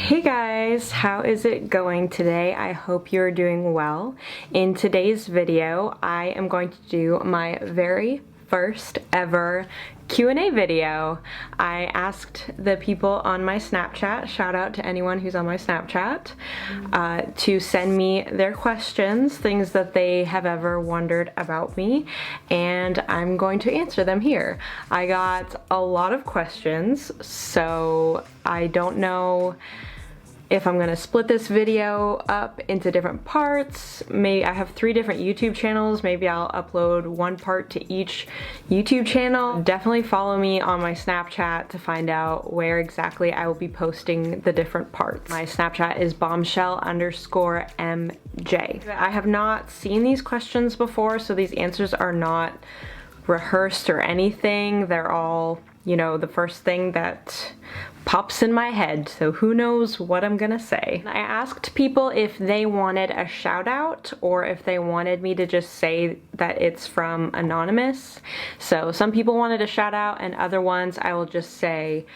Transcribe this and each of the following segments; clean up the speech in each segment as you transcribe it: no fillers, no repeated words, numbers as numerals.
Hey guys, how is it going today? I hope you're doing well. In today's video, I am going to do my very first ever Q&A video. I asked the people on my Snapchat, shout out to anyone who's on my Snapchat, to send me their questions, things that they have ever wondered about me, and I'm going to answer them here. I got a lot of questions, so I don't know if I'm gonna split this video up into different parts. Maybe I have 3 different YouTube channels. Maybe I'll upload one part to each YouTube channel. Definitely follow me on my Snapchat to find out where exactly I will be posting the different parts. My Snapchat is bombshell_MJ. I have not seen these questions before, so these answers are not rehearsed or anything. They're all, you know, the first thing that pops in my head, so who knows what I'm gonna say. I asked people if they wanted a shout out or if they wanted me to just say that it's from anonymous. So some people wanted a shout out and other ones I will just say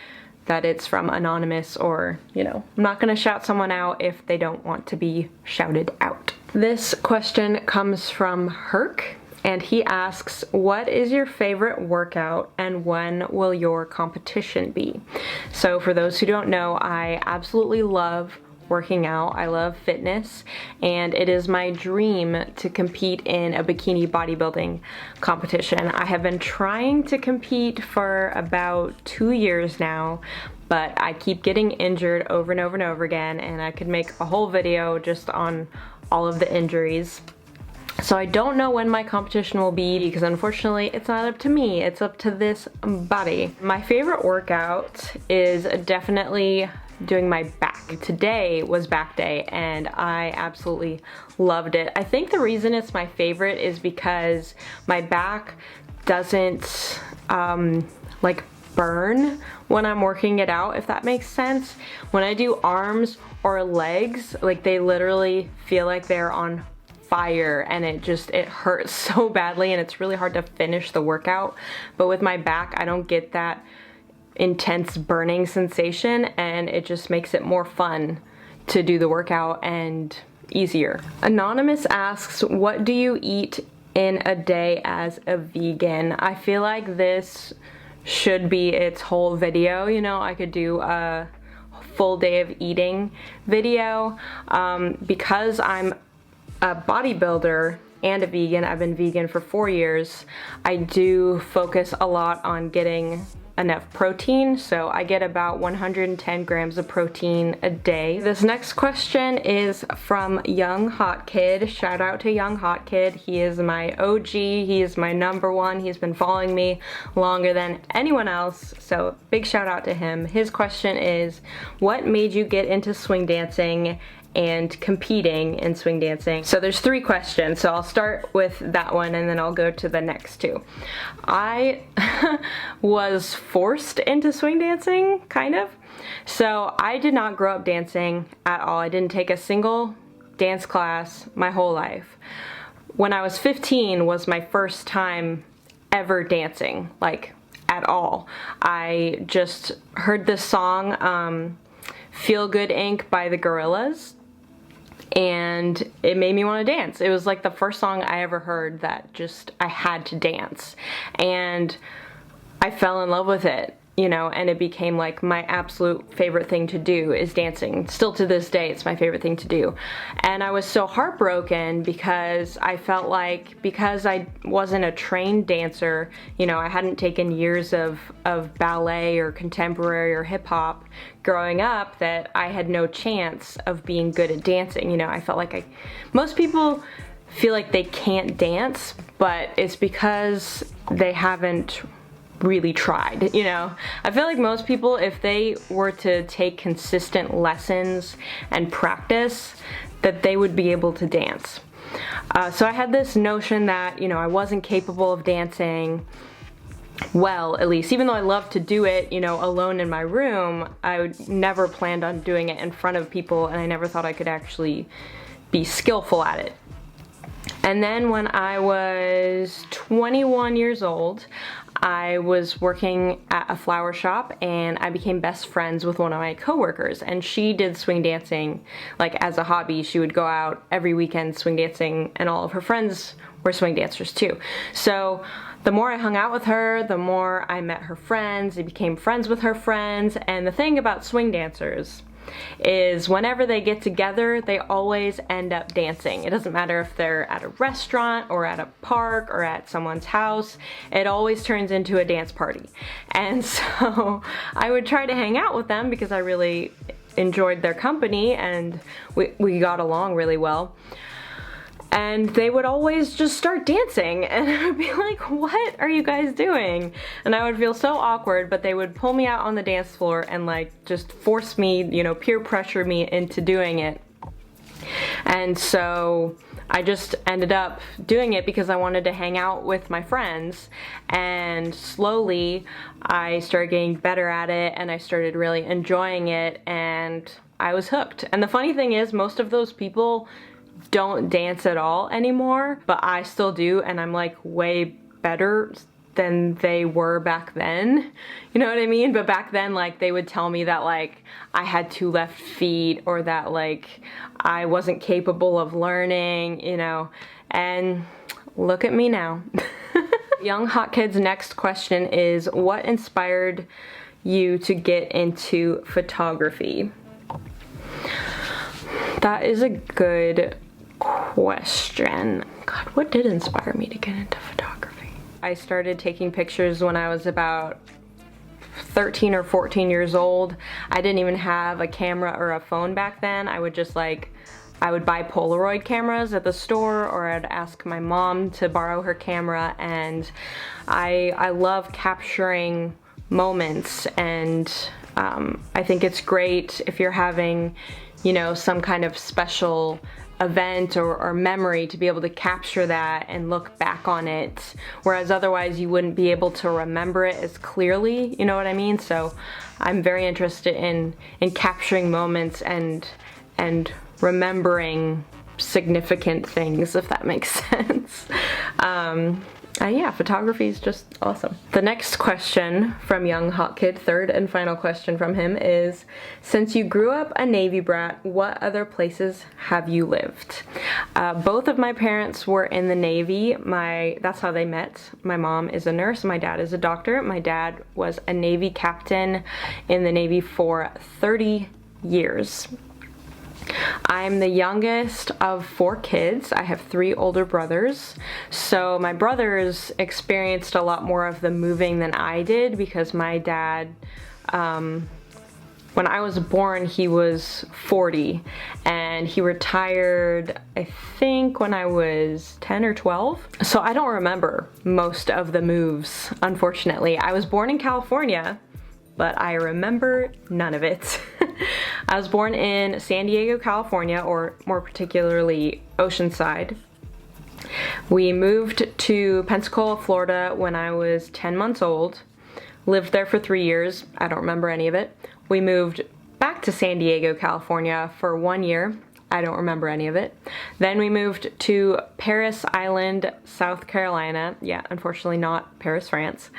that it's from anonymous, or, you know, I'm not gonna shout someone out if they don't want to be shouted out. This question comes from Herc, and he asks, what is your favorite workout and when will your competition be? So for those who don't know, I absolutely love working out. I love fitness, and it is my dream to compete in a bikini bodybuilding competition. I have been trying to compete for about 2 years now, but I keep getting injured over and over and over again, and I could make a whole video just on all of the injuries. So I don't know when my competition will be, because unfortunately it's not up to me, it's up to this body. My favorite workout is definitely doing my back. Today was back day and I absolutely loved it. I think the reason it's my favorite is because my back doesn't like burn when I'm working it out, if that makes sense. When I do arms or legs, like they literally feel like they're on fire, and it hurts so badly, and it's really hard to finish the workout. But with my back, I don't get that intense burning sensation, and it just makes it more fun to do the workout and easier. Anonymous asks, what do you eat in a day as a vegan? I feel like this should be its whole video, you know. I could do a full day of eating video. Because I'm a bodybuilder and a vegan, I've been vegan for 4 years, I do focus a lot on getting enough protein, so I get about 110 grams of protein a day. This next question is from Young Hottkid. Shout out to Young Hottkid. He is my OG, he is my #1. He's been following me longer than anyone else, so big shout out to him. His question is, what made you get into swing dancing and competing in swing dancing? So there's 3 questions, so I'll start with that one and then I'll go to the next 2. I was forced into swing dancing, kind of. So I did not grow up dancing at all. I didn't take a single dance class my whole life. When I was 15 was my first time ever dancing, like at all. I just heard this song, Feel Good Inc. by the Gorillas, and it made me want to dance. It was like the first song I ever heard that just, I had to dance. And I fell in love with it, you know, and it became like my absolute favorite thing to do is dancing. Still to this day, it's my favorite thing to do. And I was so heartbroken because I felt like, because I wasn't a trained dancer, you know, I hadn't taken years of ballet or contemporary or hip hop growing up, that I had no chance of being good at dancing. You know, I felt like most people feel like they can't dance, but it's because they haven't really tried, you know. I feel like most people, if they were to take consistent lessons and practice, that they would be able to dance. So I had this notion that, you know, I wasn't capable of dancing well, at least. Even though I loved to do it, you know, alone in my room, I never planned on doing it in front of people, and I never thought I could actually be skillful at it. And then when I was 21 years old, I was working at a flower shop and I became best friends with one of my coworkers, and she did swing dancing like as a hobby. She would go out every weekend swing dancing, and all of her friends were swing dancers too. So the more I hung out with her, the more I met her friends, I became friends with her friends. And the thing about swing dancers is whenever they get together, they always end up dancing. It doesn't matter if they're at a restaurant or at a park or at someone's house, it always turns into a dance party. And so I would try to hang out with them because I really enjoyed their company and we got along really well. And they would always just start dancing, and I would be like, what are you guys doing? And I would feel so awkward, but they would pull me out on the dance floor and like just force me, you know, peer pressure me into doing it. And so I just ended up doing it because I wanted to hang out with my friends, and slowly I started getting better at it and I started really enjoying it, and I was hooked. And the funny thing is, most of those people don't dance at all anymore, but I still do, and I'm like way better than they were back then. You know what I mean? But back then, like, they would tell me that like I had 2 left feet, or that like I wasn't capable of learning, you know, and look at me now. Young Hotkid's next question is, what inspired you to get into photography? That is a good question. God, what did inspire me to get into photography? I started taking pictures when I was about 13 or 14 years old. I didn't even have a camera or a phone back then. I would just like, I would buy Polaroid cameras at the store, or I'd ask my mom to borrow her camera, and I love capturing moments, and I think it's great if you're having, you know, some kind of special event or memory to be able to capture that and look back on it, whereas otherwise you wouldn't be able to remember it as clearly, you know what I mean? So I'm very interested in capturing moments and remembering significant things, if that makes sense. Yeah, photography is just awesome. The next question from Young Hottkid, third and final question from him, is, since you grew up a Navy brat, what other places have you lived? Both of my parents were in the Navy. That's how they met. My mom is a nurse, my dad is a doctor. My dad was a Navy captain in the Navy for 30 years. I'm the youngest of 4 kids. I have 3 older brothers. So my brothers experienced a lot more of the moving than I did, because my dad, when I was born, he was 40, and he retired, I think, when I was 10 or 12. So I don't remember most of the moves, unfortunately. I was born in California, but I remember none of it. I was born in San Diego, California, or more particularly Oceanside. We moved to Pensacola, Florida when I was 10 months old. Lived there for 3 years. I don't remember any of it. We moved back to San Diego, California for 1 year. I don't remember any of it. Then we moved to Paris Island, South Carolina. Yeah, unfortunately not Paris, France.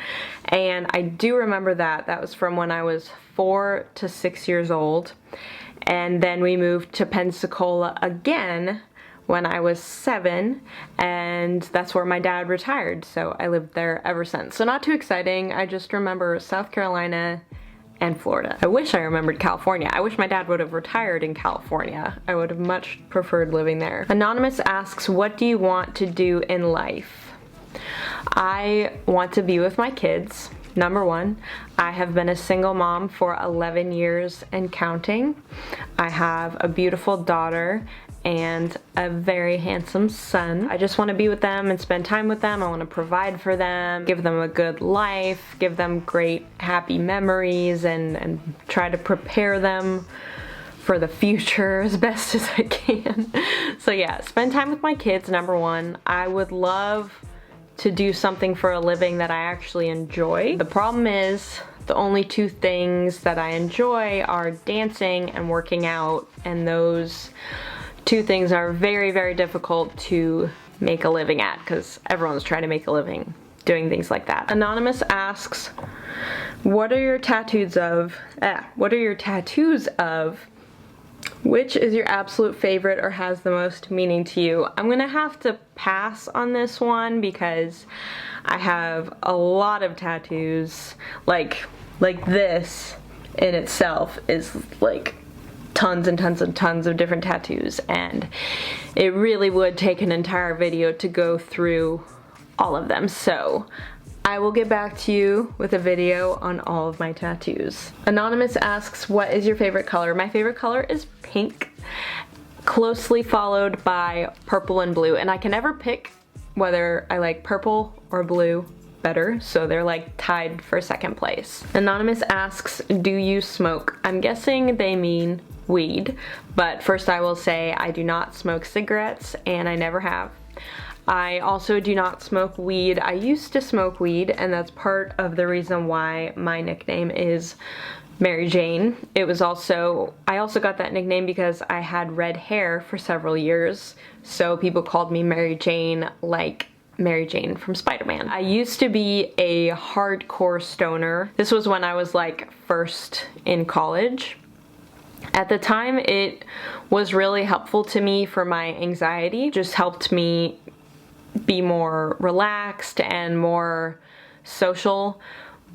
And I do remember that. That was from when I was 4 to 6 years old. And then we moved to Pensacola again when I was 7, and that's where my dad retired. So I lived there ever since. So not too exciting. I just remember South Carolina and Florida. I wish I remembered California. I wish my dad would have retired in California. I would have much preferred living there. Anonymous asks, what do you want to do in life? I want to be with my kids, number 1. I have been a single mom for 11 years and counting. I have a beautiful daughter and a very handsome son. I just want to be with them and spend time with them. I want to provide for them, give them a good life, give them great happy memories, and try to prepare them for the future as best as I can. So yeah, spend time with my kids, number 1. I would love to do something for a living that I actually enjoy. The problem is, the only 2 things that I enjoy are dancing and working out, and those 2 things are very, very difficult to make a living at, because everyone's trying to make a living doing things like that. Anonymous asks, what are your tattoos of? What are your tattoos of? Which is your absolute favorite or has the most meaning to you? I'm gonna have to pass on this one because I have a lot of tattoos. Like this in itself is like tons and tons and tons of different tattoos, and it really would take an entire video to go through all of them. So I will get back to you with a video on all of my tattoos. Anonymous asks, what is your favorite color? My favorite color is pink, closely followed by purple and blue, and I can never pick whether I like purple or blue better, so they're like tied for second place. Anonymous asks, do you smoke? I'm guessing they mean weed, but first I will say I do not smoke cigarettes and I never have. I also do not smoke weed. I used to smoke weed, and that's part of the reason why my nickname is Mary Jane. I also got that nickname because I had red hair for several years, so people called me Mary Jane, like Mary Jane from Spider-Man. I used to be a hardcore stoner. This was when I was like first in college. At the time, it was really helpful to me for my anxiety. Just helped me be more relaxed and more social.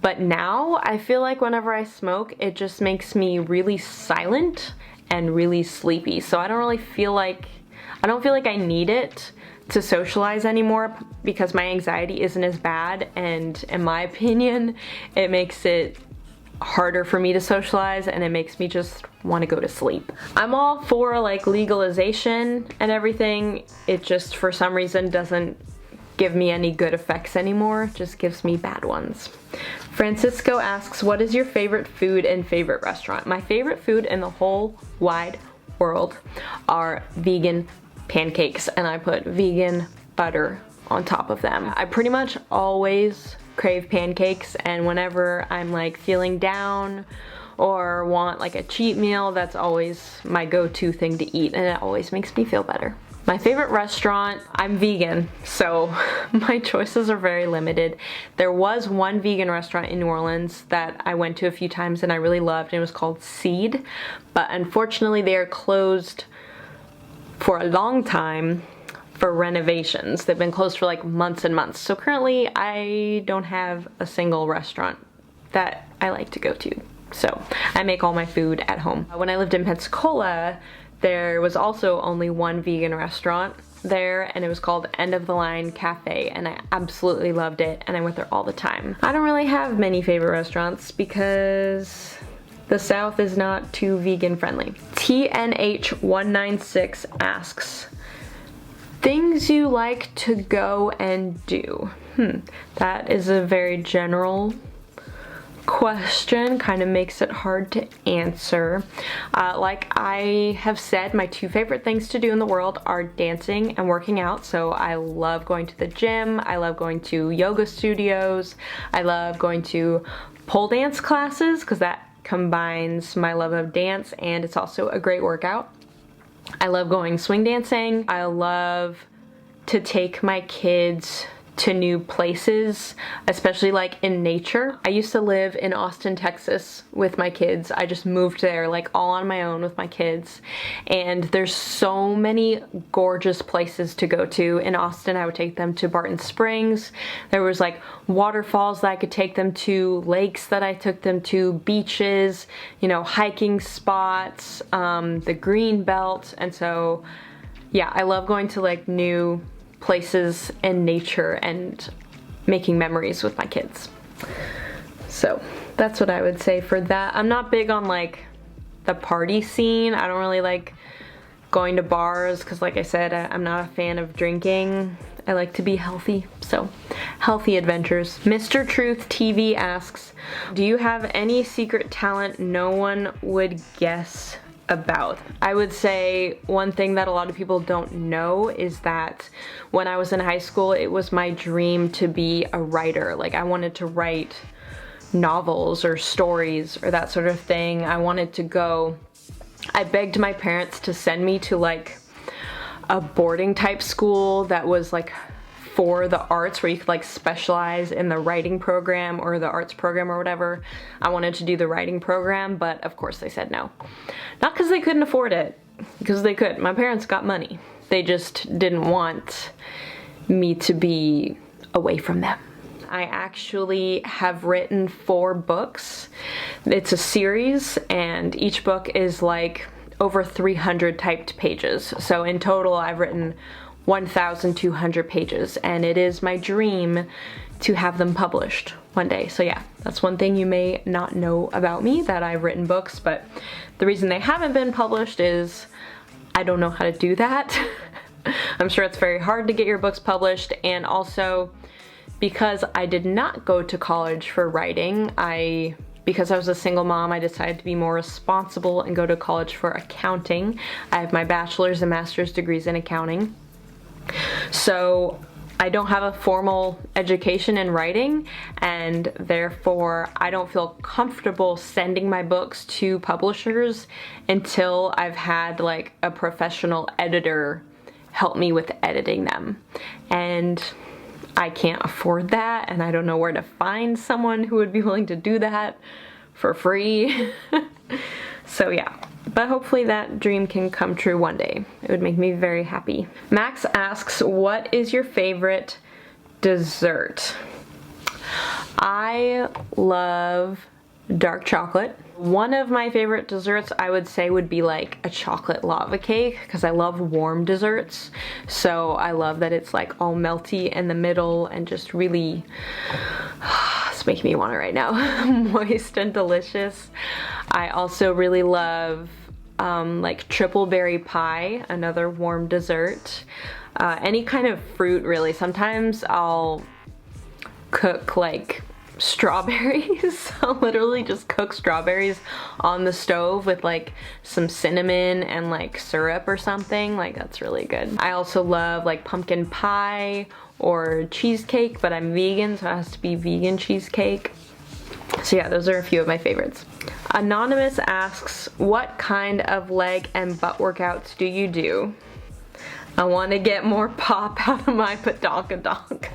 But now I feel like whenever I smoke, it just makes me really silent and really sleepy. So I don't feel like I need it to socialize anymore because my anxiety isn't as bad, and in my opinion, it makes it harder for me to socialize and it makes me just want to go to sleep. I'm all for like legalization and everything. It just for some reason doesn't give me any good effects anymore, it just gives me bad ones. Francisco asks, what is your favorite food and favorite restaurant? My favorite food in the whole wide world are vegan pancakes, and I put vegan butter on top of them. I pretty much always crave pancakes, and whenever I'm like feeling down or want like a cheat meal, that's always my go-to thing to eat, and it always makes me feel better. My favorite restaurant, I'm vegan, so my choices are very limited. There was one vegan restaurant in New Orleans that I went to a few times and I really loved, and it was called Seed, but unfortunately they are closed for a long time for renovations. They've been closed for like months and months. So currently I don't have a single restaurant that I like to go to. So I make all my food at home. When I lived in Pensacola, there was also only one vegan restaurant there, and it was called End of the Line Cafe, and I absolutely loved it, and I went there all the time. I don't really have many favorite restaurants because the South is not too vegan friendly. TNH196 asks, things you like to go and do? That is a very general question, kind of makes it hard to answer. Like I have said, my two favorite things to do in the world are dancing and working out. So I love going to the gym, I love going to yoga studios, I love going to pole dance classes because that combines my love of dance and it's also a great workout. I love going swing dancing. I love to take my kids to new places, especially like in nature. I used to live in Austin, Texas with my kids. I just moved there like all on my own with my kids, and there's so many gorgeous places to go to. In Austin, I would take them to Barton Springs. There was like waterfalls that I could take them to, lakes that I took them to, beaches, you know, hiking spots, the green belt. And so yeah, I love going to like new places and nature and making memories with my kids. So that's what I would say for that. I'm not big on like the party scene. I don't really like going to bars because like I said, I'm not a fan of drinking. I like to be healthy, so healthy adventures. Mr. Truth TV asks, do you have any secret talent no one would guess about? I would say one thing that a lot of people don't know is that when I was in high school, it was my dream to be a writer. Like I wanted to write novels or stories or that sort of thing. I wanted to go, I begged my parents to send me to like a boarding type school that was like for the arts where you could like specialize in the writing program or the arts program or whatever. I wanted to do the writing program, but of course they said no. Not because they couldn't afford it, because they could. My parents got money. They just didn't want me to be away from them. I actually have written 4 books. It's a series, and each book is like over 300 typed pages. So in total, I've written 1,200 pages, and it is my dream to have them published one day. So yeah, that's one thing you may not know about me, that I've written books, but the reason they haven't been published is I don't know how to do that. I'm sure it's very hard to get your books published, and also because I did not go to college for writing, because I was a single mom, I decided to be more responsible and go to college for accounting. I have my bachelor's and master's degrees in accounting. So I don't have a formal education in writing, and therefore I don't feel comfortable sending my books to publishers until I've had like a professional editor help me with editing them. And I can't afford that, and I don't know where to find someone who would be willing to do that for free. So yeah, but hopefully that dream can come true one day. It would make me very happy. Max asks, what is your favorite dessert? I love dark chocolate. One of my favorite desserts I would say would be like a chocolate lava cake, because I love warm desserts. So I love that it's like all melty in the middle and just really, it's making me want it right now, moist and delicious. I also really love like triple berry pie, another warm dessert. Any kind of fruit really. Sometimes I'll cook like strawberries. I'll literally just cook strawberries on the stove with like some cinnamon and like syrup or something. Like that's really good. I also love like pumpkin pie or cheesecake, but I'm vegan, so it has to be vegan cheesecake. So yeah, those are a few of my favorites. Anonymous asks, what kind of leg and butt workouts do you do? I want to get more pop out of my badonkadonk.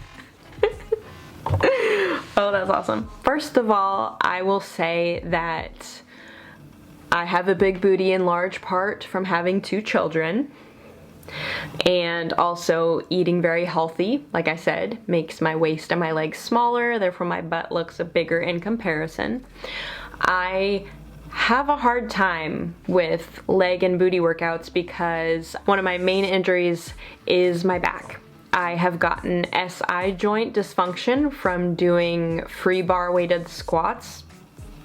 Oh, that's awesome. First of all, I will say that I have a big booty in large part from having 2 children, and also eating very healthy, like I said, makes my waist and my legs smaller, therefore my butt looks bigger in comparison. I have a hard time with leg and booty workouts because one of my main injuries is my back. I have gotten SI joint dysfunction from doing free bar weighted squats,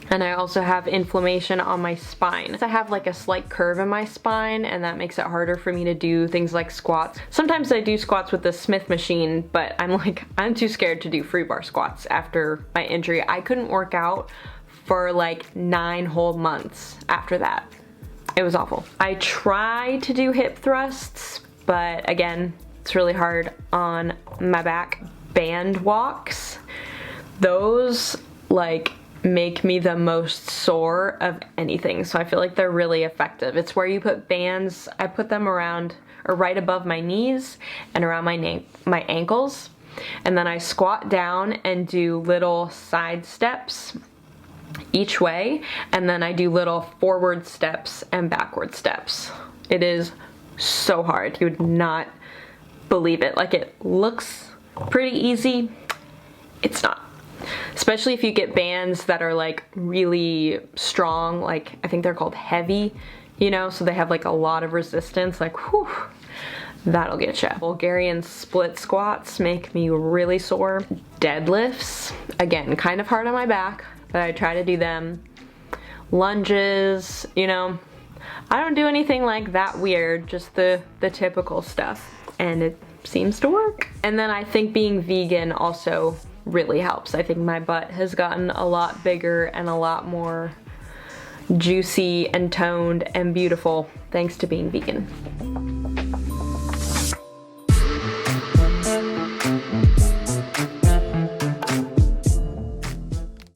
and I also have inflammation on my spine. I have like a slight curve in my spine, and that makes it harder for me to do things like squats. Sometimes I do squats with the Smith machine, but I'm too scared to do free bar squats after my injury. I couldn't work out for like 9 whole months after that. It was awful. I try to do hip thrusts, but again, it's really hard on my back. Band walks, those like make me the most sore of anything, so I feel like they're really effective. It's where you put bands, I put them around or right above my knees and around my ankles, and then I squat down and do little side steps each way, and then I do little forward steps and backward steps. It is so hard. You would not believe it. Like, it looks pretty easy. It's not. Especially if you get bands that are like really strong, like I think they're called heavy, you know, so they have like a lot of resistance, like whew, that'll get you. Bulgarian split squats make me really sore. Deadlifts, again, kind of hard on my back, but I try to do them. Lunges, you know, I don't do anything like that weird, just the typical stuff, and it seems to work. And then I think being vegan also really helps. I think my butt has gotten a lot bigger and a lot more juicy and toned and beautiful thanks to being vegan.